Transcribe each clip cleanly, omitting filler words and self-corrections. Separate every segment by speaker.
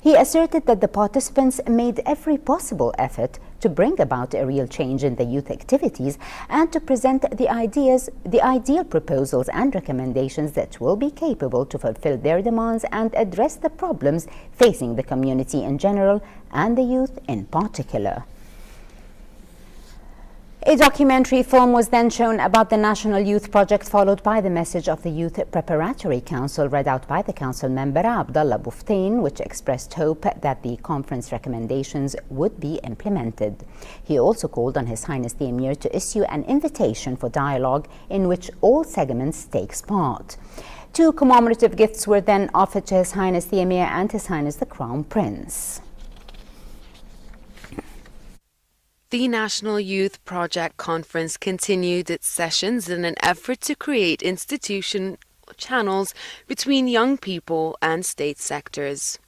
Speaker 1: He asserted that the participants made every possible effort to bring about a real change in the youth activities and to present the ideal proposals and recommendations that will be capable to fulfill their demands and address the problems facing the community in general and the youth in particular. A documentary film was then shown about the National Youth Project, followed by the message of the Youth Preparatory Council read out by the council member Abdullah Buftain, which expressed hope that the conference recommendations would be implemented. He also called on His Highness the Amir to issue an invitation for dialogue in which all segments takes part. 2 commemorative gifts were then offered to His Highness the Amir and His Highness the Crown Prince.
Speaker 2: The National Youth Project Conference continued its sessions in an effort to create institutional channels between young people and state sectors.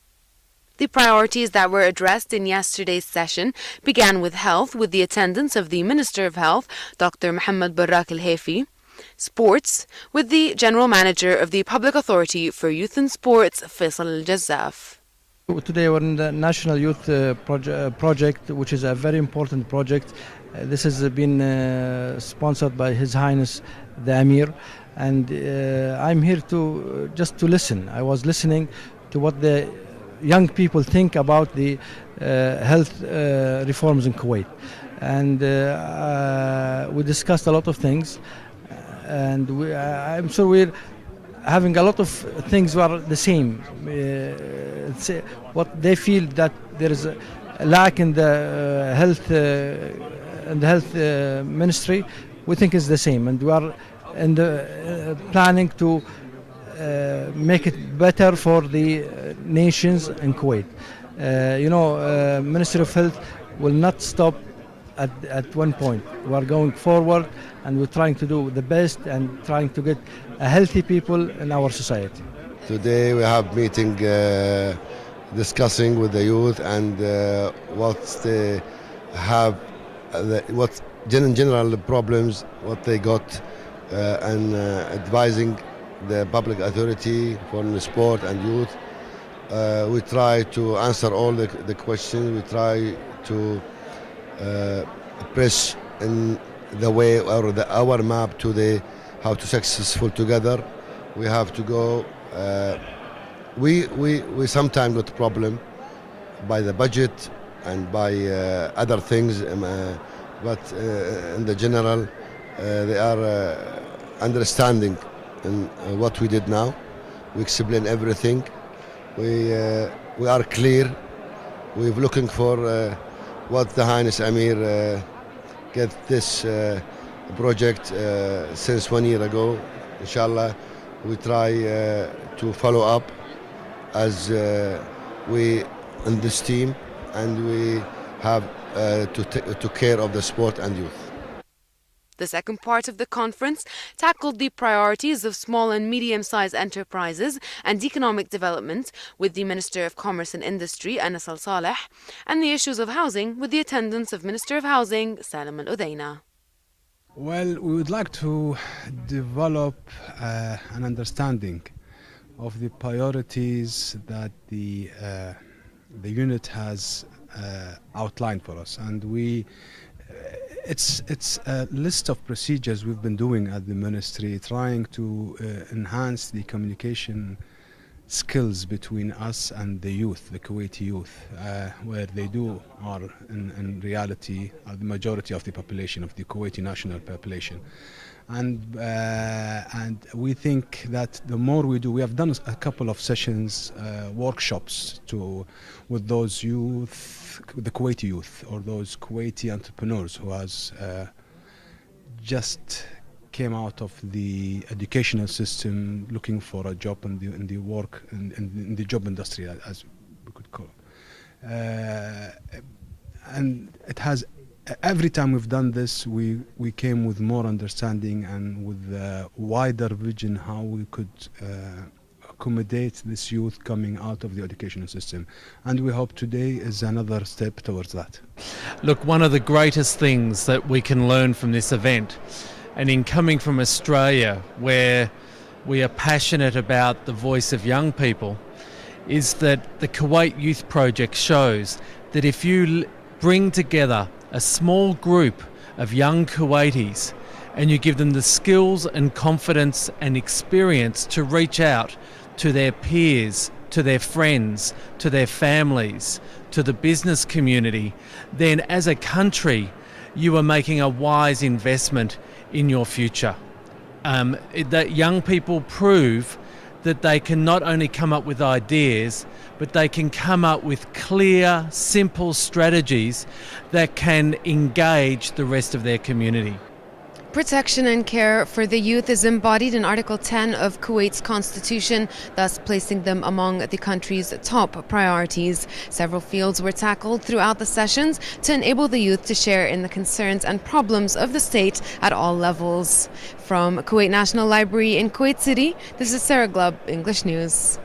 Speaker 2: The priorities that were addressed in yesterday's session began with health, with the attendance of the Minister of Health, Dr. Mubarak Al-Haifi; sports, with the General Manager of the Public Authority for Youth and Sports, Faisal Al-Jazzaf.
Speaker 3: Today we're in the National Youth Project, which is a very important project. This has been sponsored by His Highness the Amir, and I'm here to just to listen. I was listening to what the young people think about the health reforms in Kuwait, and we discussed a lot of things, and I'm sure we're having a lot of things were the same. What they feel that there is a lack in the health ministry, we think is the same, and we are in the planning to make it better for the nations in Kuwait. Ministry of Health will not stop at one point. We are going forward, and we're trying to do the best and trying to get a healthy people in our society.
Speaker 4: Today we have meeting discussing with the youth and what they have, what in general the problems, what they got, and advising the public authority for the sport and youth. We try to answer all the questions. We try to press in the way or our map to how to successful together. We have to go. We sometimes got a problem by the budget and by other things, but in the general they are understanding in what we did now. We explain everything. We are clear. We're looking for what the Highness Amir get this project since 1 year ago. Inshallah, we try to follow up as we in this team, and we have to care of the sport and youth.
Speaker 2: The second part of the conference tackled the priorities of small and medium-sized enterprises and economic development with the Minister of Commerce and Industry, Anas-Al-Saleh, and the issues of housing with the attendance of Minister of Housing, Salim Al-Udaina.
Speaker 5: Well, we would like to develop an understanding of the priorities that the unit has outlined for us, and it's a list of procedures we've been doing at the ministry, trying to enhance the communication skills between us and the youth, the Kuwaiti youth, where they are in reality are the majority of the population, of the Kuwaiti national population. And we think that the more we do, we have done a couple of sessions, workshops with those youth, the Kuwaiti youth, or those Kuwaiti entrepreneurs who has just came out of the educational system looking for a job in the job industry, as we could call it. And it has, every time we've done this, we came with more understanding and with a wider vision how we could accommodate this youth coming out of the educational system. And we hope today is another step towards that.
Speaker 6: Look, one of the greatest things that we can learn from this event, and in coming from Australia, where we are passionate about the voice of young people, is that the Kuwait Youth Project shows that if you bring together a small group of young Kuwaitis and you give them the skills and confidence and experience to reach out to their peers, to their friends, to their families, to the business community, then as a country you are making a wise investment in your future. That young people prove that they can not only come up with ideas, but they can come up with clear, simple strategies that can engage the rest of their community.
Speaker 2: Protection and care for the youth is embodied in Article 10 of Kuwait's constitution, thus placing them among the country's top priorities. Several fields were tackled throughout the sessions to enable the youth to share in the concerns and problems of the state at all levels. From Kuwait National Library in Kuwait City, this is Sarah Glubb, English News.